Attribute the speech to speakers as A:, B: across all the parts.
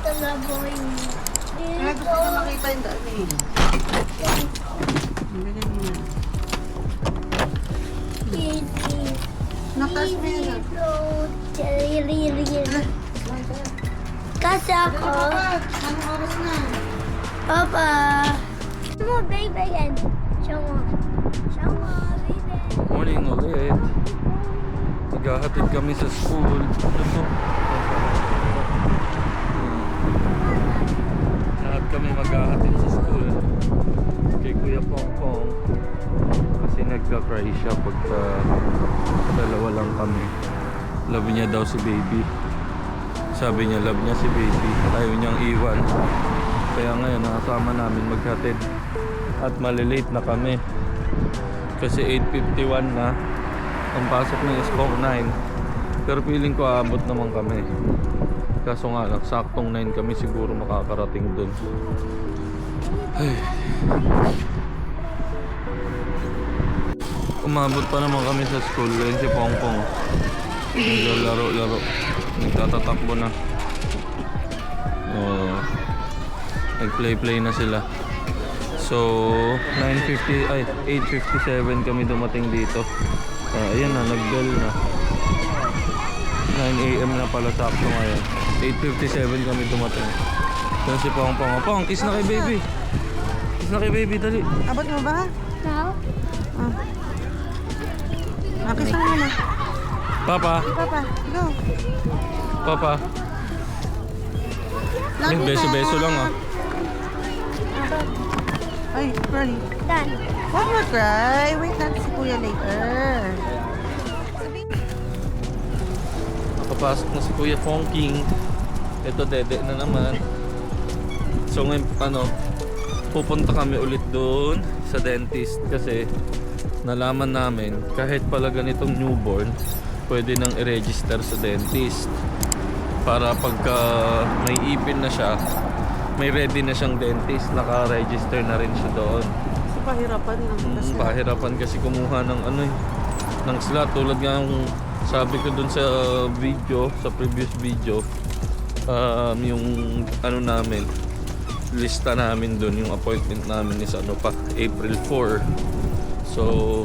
A: talaboy.
B: Kaya gusto ko makita yung daan eh. Ganyan mo na. Nakas mo yun.
A: Kasi ako.
B: Anong oras na?
A: Papa. Show mo, baby, again. Show mo. Show mo, baby.
C: Morning ulit. Maghahatid kami sa school. Lahat kami maghahatid sa school. Kay Kuya Pongpong. Kasi nagka-cry siya pagka dalawa lang kami. Love niya daw si baby. Sabi niya love niya si baby. Ayaw niyang iwan. Kaya ngayon nakasama namin maghatid. At malilate na kami. Kasi 8:51 na. Ang pasok ng Iskong 9. Pero feeling ko aabot naman kami. Kaso nga lang, saktong 9 kami siguro makakarating dun. Ay. Umabot pa naman kami sa school. Ayun si Pongpong. Naglalaro-laro. Nagtatatakbo na. Oh. Nag-play-play na sila. So, 8:57 kami dumating dito. Ayan na, nag-bell na. 9 AM na pala sakto ngayon. 8:57 kami dumating. Yan si Pongpong. Pong, kiss na kay baby. Kiss na kay baby, dali.
B: Abot mo ba?
A: No?
B: Kiss mo muna.
C: Papa,
B: Papa, go.
C: Papa. Ay, beso-beso lang ah.
B: Ay, cry.
A: Done.
B: Wag mo cry. Wait lang si Kuya later.
C: Nakapasok na si Kuya Pongking. Ito, dede na naman. So ngayon, pupunta kami ulit doon sa dentist kasi nalaman namin kahit pala ganitong newborn, pwede nang i-register sa dentist para pagka may ipin na siya, may ready na siyang dentist, naka-register na rin siya doon.
B: So, pahirapan lang.
C: Pahirapan kasi kumuha ng ng slot tulad nga yung sabi ko dun sa video, sa previous video, yung namin, lista namin dun, yung appointment namin is April 4. So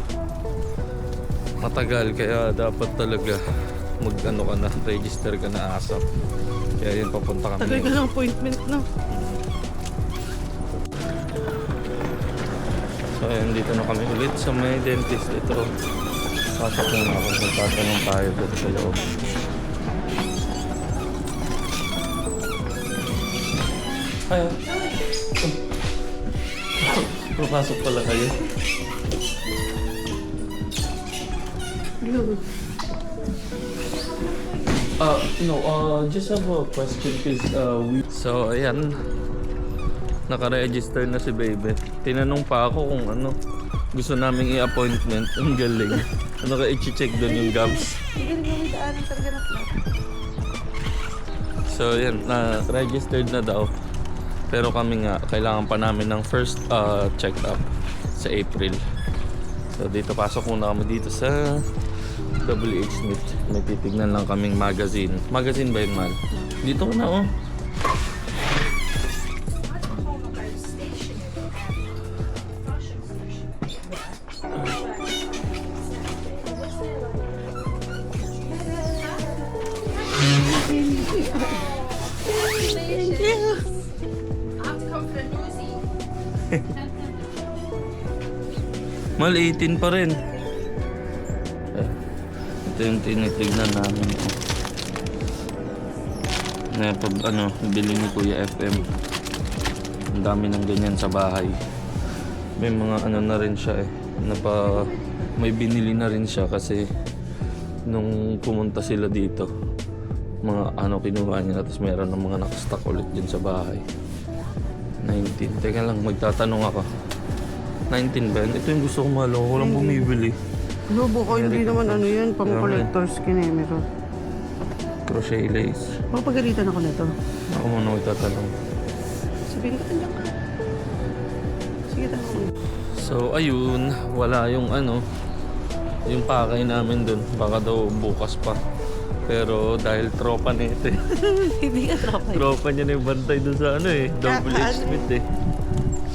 C: matagal, kaya dapat talaga ka na, register ka na ASAP. Kaya yun, papunta kami.
B: Tagal ka ng appointment, no?
C: So ayun, dito na kami ulit sa may dentist. Ito, pasok na ako, magtatanong tayo doon sa loob. Ay, papasok pala kayo.
B: Good.
C: Just have a question because So, ayan. Naka-register na si baby. Tinanong pa ako kung gusto naming i-appointment. Ang galing. I-check doon yung gums.
B: Sige, may daanan talaga na flat.
C: So, ayan. Na-registered na daw. Pero kami nga, kailangan pa namin ng first check-up sa April. So, dito pasok muna kami dito sa WH Smith. May titignan lang kaming magazine. Magazine ba yun, man? Dito ko na, oh. Mal, 18 pa rin. Ito yung tinitignan namin. Na pag bili ni Kuya FM. Ang dami ng ganyan sa bahay. May mga na rin siya may binili na rin siya kasi nung pumunta sila dito, mga kinuha niya, tapos meron ng mga nakastock ulit din sa bahay. 19. Teka lang, magtatanong ako. 19 ba? Ito yung gusto ko mahal. Walang bumibili.
B: Lobo ko, hindi naman yan. Pang collector's skin eh, meron.
C: Crochet lace.
B: Mapagalitan ako nito.
C: Ako muna magtatanong.
B: Sabihin ko, andyan ka. Sige, tanong mo.
C: So, ayun. Wala yung yung pakay namin dun. Baka daw bukas pa. Pero dahil tropa na ito eh.
B: Hindi ka tropa.
C: Tropa niya na yung bantay doon sa ano eh. Double H Smith eh.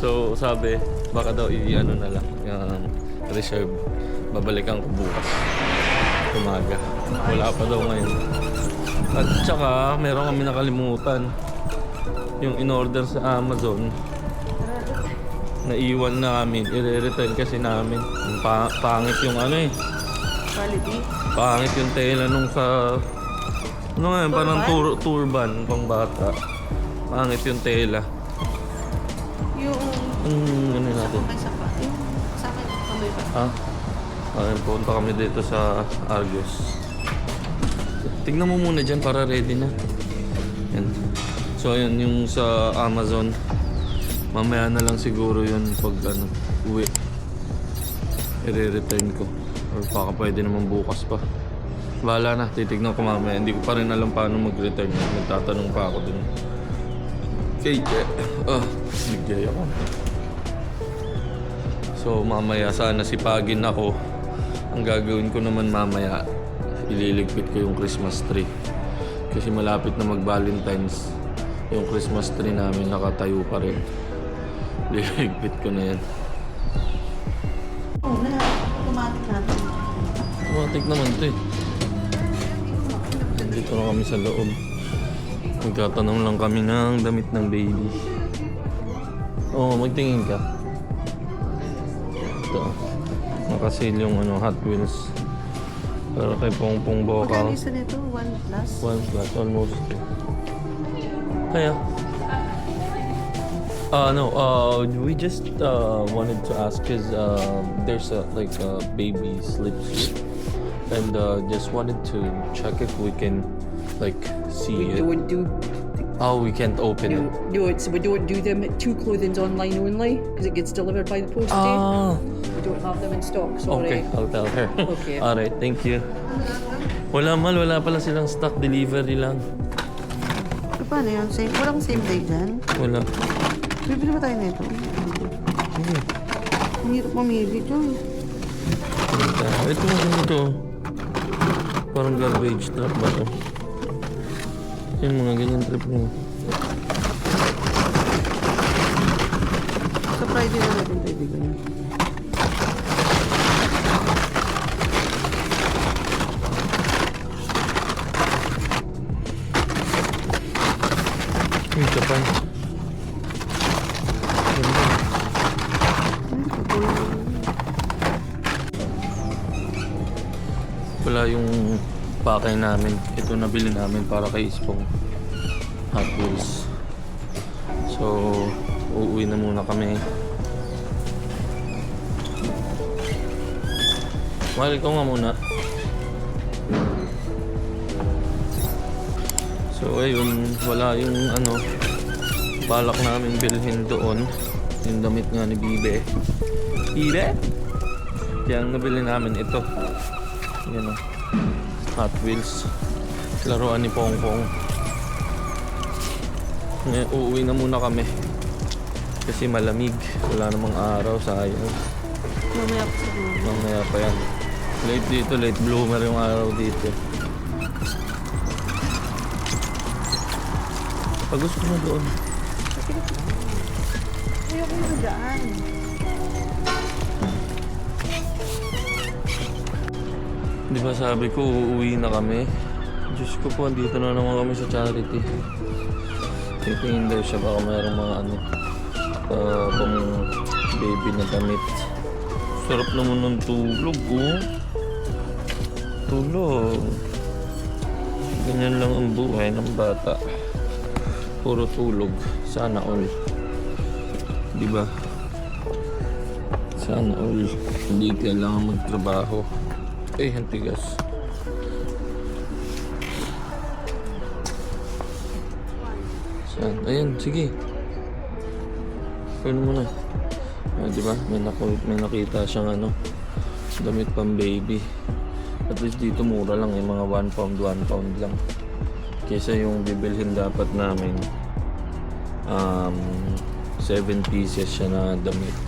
C: So sabi, baka daw i-ano na lang. Yung reserve. Babalikan ko bukas. Umaga. Wala pa daw ngayon. At saka, meron kami nakalimutan. Yung in-order sa Amazon. Naiwan namin. I-return kasi namin. Yung pangit yung ano eh.
B: Quality.
C: Pangit yung tela nung sa... Ano nga yun? Parang turban pang bata. Pangit yung tela.
B: Yung...
C: Ano natin?
B: May sapa. Yung sa akin, kamay pa.
C: Ha? Ayun, punta kami dito sa Argos. Tignan mo muna dyan para ready na. Yan. So ayun, yung sa Amazon. Mamaya na lang siguro yun pag ano, uwi. I-return ko. Or baka pwede naman bukas pa. Bahala na, titignan ko mamaya. Hindi ko pa rin alam paano mag-return. Nagtatanong pa ako dun. Okay, nagjaya ako. So mamaya sana sipagin ako. Ang gagawin ko naman mamaya, ililigpit ko yung Christmas tree. Kasi malapit na mag-Valentine's. Yung Christmas tree namin nakatayo pa rin. Liligpit ko na yan.
B: Oo na. Automatic natin.
C: Automatic naman ito eh. Dito na kami sa loob. Magtatanong lang kami ng damit ng baby. Oo, magtingin ka. Ito. Nakasil yung ano, Hot Wheels. Pero kay Pongpong Bokal.
B: Magkano isa nito? 1 plus?
C: 1 plus, almost. Kaya? No, we just wanted to ask because there's a baby sleep suit. And just wanted to check if we can see it. Oh, we can't open it.
D: No, we don't do them two clothings online only because it gets delivered by the post day.
C: Ah,
D: We don't have them in stock. Sorry.
C: okay, I'll tell her.
D: Okay.
C: Alright, thank you. Wala pala silang stock, delivery lang.
B: So, paano yun? Walang same day dyan?
C: Wala.
B: Bibili ba tayo nito? Ang hirap mamili dyan.
C: Ito maganda. Parang garbage truck ba to? Yung mga ganyan trip mo.
B: Sa Friday na natin pwede ko yun.
C: Yung Japan. Ganda. Wala yung pakay namin. Ito nabili namin para kay Ispong. Hot Wheels. So, uuwi na muna kami. Mahal ko nga muna. So, ayun. Wala yung ano. Balak namin bilhin doon. Yung damit nga ni Bibe. Bibe? Kaya ang nabili namin ito. Yan o. Hot Wheels. Laruan ni Pongpong. Ngayon, uuwi na muna kami. Kasi malamig. Wala namang araw, sayang.
B: Mamaya pa siguro.
C: Mamaya pa yan. Late dito, late bloomer yung araw dito. Pag gusto mo doon.
B: Ayoko yung daan.
C: Di ba sabi ko, uuwi na kami? Diyos ko po, andito na naman kami sa charity. Titingin daw siya, baka mayroong mga ano, pang baby na damit. Sarap naman ng tulog, oh. Tulog. Ganyan lang ang buhay ng bata. Puro tulog. Sana all. Di ba? Sana all. Hindi kailangan magtrabaho. Eh, ang tigas. Saan? Ayan, sige. Ano mo na? Ah, di ba? May nakita siyang ano, damit pang baby. At least dito mura lang, yung mga 1 pound lang. Kesa yung bibilhin dapat namin 7 pieces siya na damit.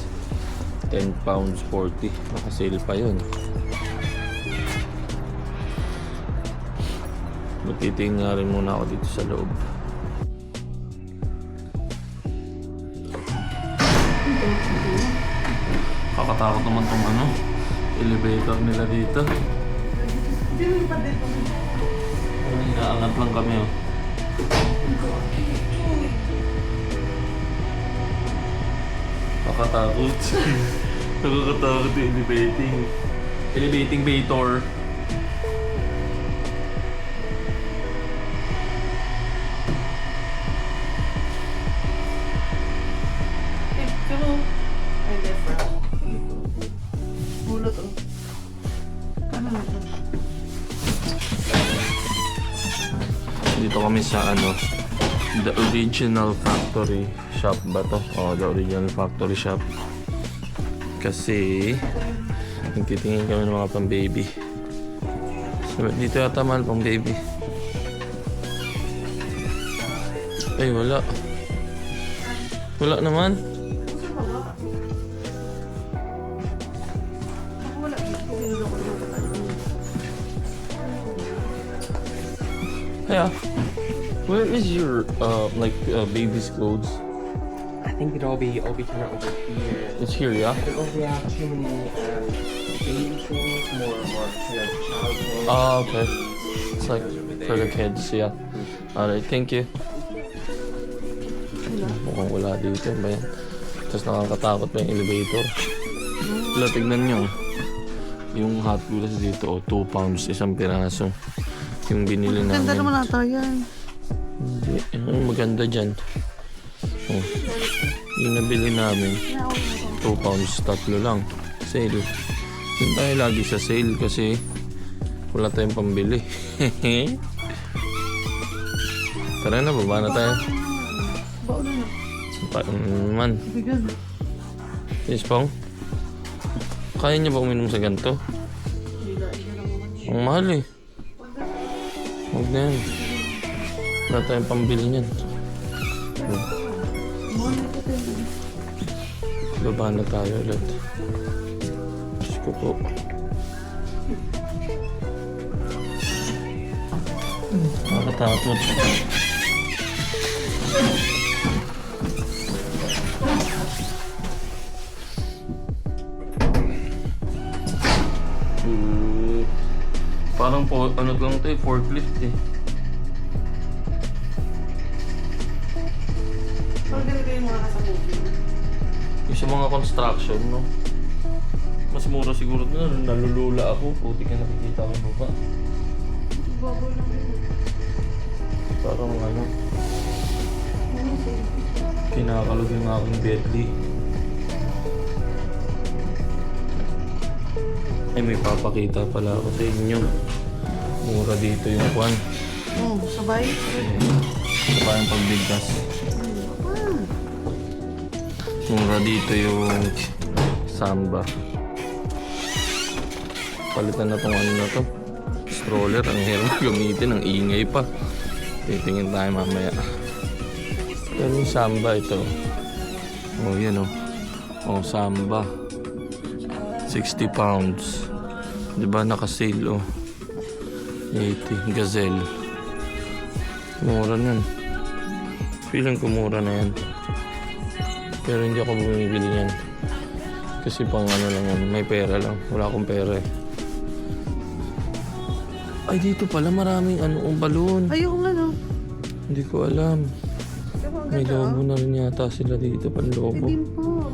C: 10 pounds 40. Naka-sale pa yun. Magtitingin nga rin muna ako dito sa loob. Kakatakot naman tong ano, elevator nila dito. Inaangat lang kami oh. Kakatakot. Nakakatakot yung elevating. Elevating Bator.
B: Hello. Ay, left. Bulot oh. Ano na ito?
C: Dito kami sa ano, the original factory shop ba to? Oh, the original factory shop. Kasi nagtitingin kami ng mga pang-baby. So, dito yata mahal pang-baby. Ay, wala. Wala naman.
B: Wala. Pinulo ko yung
C: Yeah. Where is your baby's clothes?
E: I think it'll be kind of over here.
C: It's here, yeah.
E: I don't know if we have too many baby things, more kind of child things.
C: Oh, okay. It's like for the kids, yeah. Alright, thank you. Mukhang wala dito, ba yan? Tapos nakakatakot pa yung elevator. Wala, tignan nyo. Yung Hot Wheels dito, 2 pounds, isang piraso. Yung binili
B: ganda
C: namin.
B: naman ata yan.
C: Hindi, ano maganda dyan? Oh. Yung nabili namin, 2 pounds, 3 lang. Sale. Yun tayo lagi sa sale kasi wala tayong pambili. Tara na, baba na tayo.
B: Bao na na.
C: Man,
B: Bigan.
C: yes pong. Kaya niya ba uminom sa ganito? Ang mahal eh. Huwag na yan. Wala tayong pambili niyan. Baba na tayo ulit. Diyos ko po. Nakakatakot. Parang po, ano lang ito eh, forklift eh.
B: Parang ganito yung mga nasa movie.
C: Yung sa mga construction, no? Mas mura siguro na, nalulula ako. Puti ka nakikita ko baba.
B: Babo lang yun.
C: Parang ano, kinakalog yung aking Bentley. Ay, may papakita pala ako sa inyo. Mura dito yung kwan.
B: Oh, sabay.
C: Saka yung pagbigkas. Mura dito yung Samba. Palitan na tong ano na to. Stroller, ang hirap gamitin, ang ingay pa. Titingin tayo mamaya. Pero yung Samba ito. Oh, yan oh. Oh, Samba. 60 pounds. Diba naka-sale oh. 80. Gazelle. Mura na yan. Feeling ko mura na yan. Pero hindi ako bumibili yan. Kasi pang ano lang yan. May pera lang. Wala akong pera eh. Ay, dito pala maraming balon.
B: Ayoko nga no.
C: Hindi ko alam.
B: Ayoko ang
C: May
B: ganda.
C: lobo na rin yata sila dito. Panlobo.
B: Tigin po.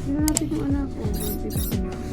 B: Tignan natin yung anak ko. 150.